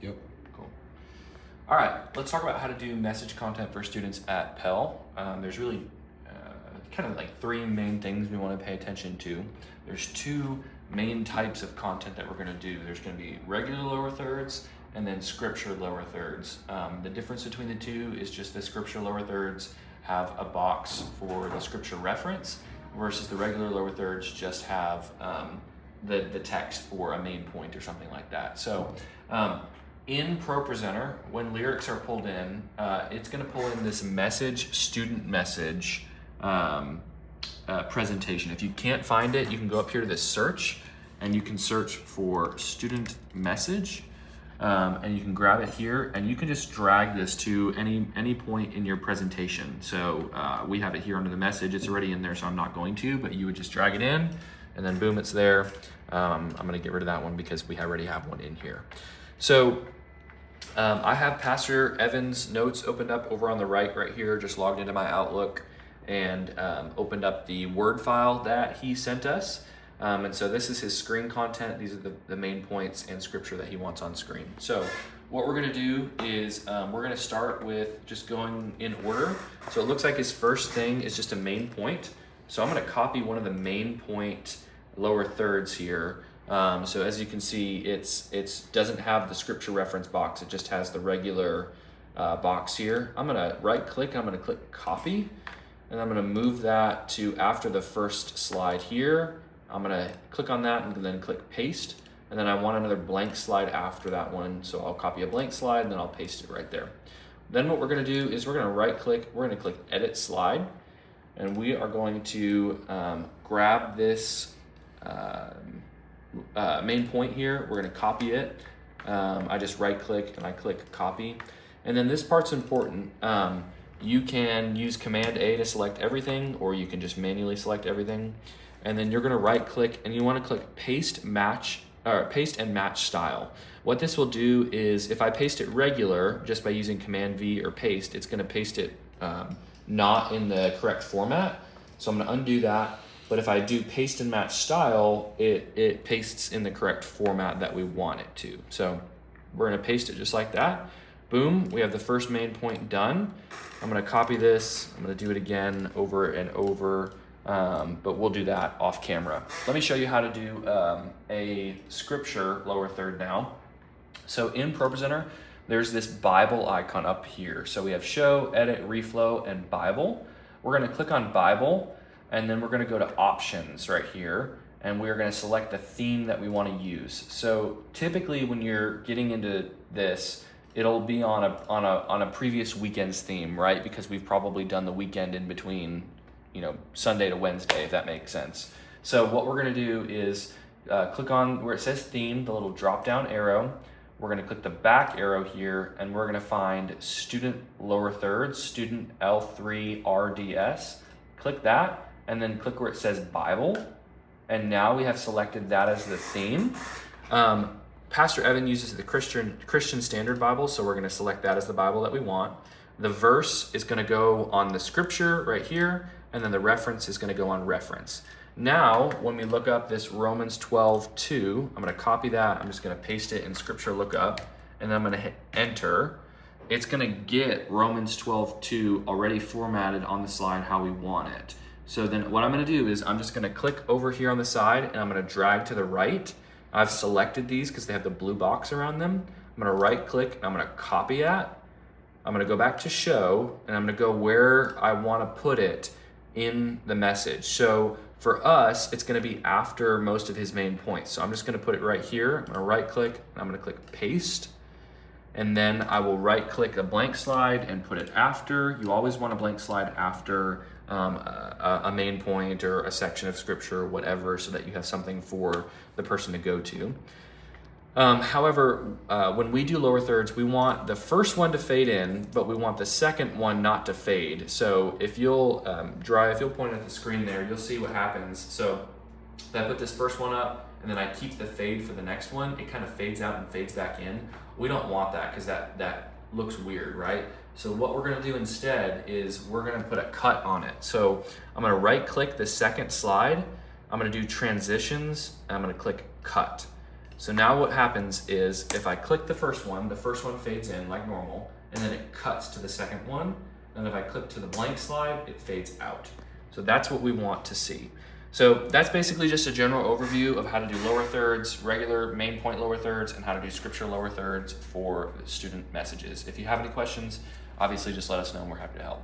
Yep. Cool. All right, let's talk about how to do message content for students at Pell. There's really kind of like three main things we want to pay attention to. There's two main types of content that we're going to do. There's going to be regular lower thirds and then scripture lower thirds. The difference between the two is just the scripture lower thirds have a box for the scripture reference versus the regular lower thirds just have the text for a main point or something like that. So in ProPresenter, when lyrics are pulled in, it's going to pull in this message, student message presentation. If you can't find it, you can go up here to this search and you can search for student message and you can grab it here and you can just drag this to any point in your presentation. So we have it here under the message. It's already in there, so I'm not going to, but you would just drag it in and then boom, it's there. I'm going to get rid of that one because we already have one in here. So I have Pastor Evan's notes opened up over on the right here, just logged into my Outlook and opened up the Word file that he sent us. And so this is his screen content. These are the main points and scripture that he wants on screen. So what we're gonna do is we're gonna start with just going in order. So it looks like his first thing is just a main point. So I'm gonna copy one of the main point lower thirds here. So as you can see, it doesn't have the scripture reference box. It just has the regular box here. I'm gonna right click, I'm gonna click copy, and I'm gonna move that to after the first slide here. I'm gonna click on that and then click paste. And then I want another blank slide after that one. So I'll copy a blank slide and then I'll paste it right there. Then what we're gonna do is we're gonna right click, we're gonna click edit slide. And we are going to grab this main point here. We're gonna copy it. I just right click and I click copy. And then this part's important. You can use Command A to select everything, or you can just manually select everything. And then you're gonna right click and you wanna click paste and match style. What this will do is if I paste it regular, just by using Command V or paste, it's gonna paste it not in the correct format. So I'm gonna undo that. But if I do paste and match style, it pastes in the correct format that we want it to. So we're gonna paste it just like that. Boom, we have the first main point done. I'm gonna copy this, I'm gonna do it again over and over, but we'll do that off camera. Let me show you how to do a scripture lower third now. So in ProPresenter, there's this Bible icon up here. So we have show, edit, reflow, and Bible. We're gonna click on Bible, and then we're gonna go to options right here, and we're gonna select the theme that we wanna use. So typically when you're getting into this, it'll be on a previous weekend's theme, right? Because we've probably done the weekend in between, Sunday to Wednesday, if that makes sense. So what we're gonna do is click on where it says theme, the little drop-down arrow. We're gonna click the back arrow here, and we're gonna find student lower thirds, student L3 RDS. Click that, and then click where it says Bible. And now we have selected that as the theme. Pastor Evan uses the Christian Standard Bible, so we're gonna select that as the Bible that we want. The verse is gonna go on the scripture right here, and then the reference is gonna go on reference. Now, when we look up this Romans 12:2, I'm gonna copy that, I'm just gonna paste it in scripture lookup, and then I'm gonna hit enter. It's gonna get Romans 12:2 already formatted on the slide how we want it. So then what I'm gonna do is I'm just gonna click over here on the side, and I'm gonna drag to the right. I've selected these because they have the blue box around them. I'm gonna right click, and I'm gonna copy that. I'm gonna go back to show, and I'm gonna go where I wanna put it in the message. So for us, it's gonna be after most of his main points. So I'm just gonna put it right here. I'm gonna right click, and I'm gonna click paste. And then I will right click a blank slide and put it after. You always want a blank slide after a main point or a section of scripture or whatever, so that you have something for the person to go to. However, when we do lower thirds, we want the first one to fade in, but we want the second one not to fade. So if you'll point at the screen there, you'll see what happens. So I put this first one up, and then I keep the fade for the next one. It kind of fades out and fades back in. We don't want that because that looks weird, right? So what we're gonna do instead is we're gonna put a cut on it. So I'm gonna right click the second slide, I'm gonna do transitions, and I'm gonna click cut. So now what happens is if I click the first one fades in like normal, and then it cuts to the second one. And if I click to the blank slide, it fades out. So that's what we want to see. So that's basically just a general overview of how to do lower thirds, regular main point lower thirds, and how to do scripture lower thirds for student messages. If you have any questions, obviously just let us know and we're happy to help.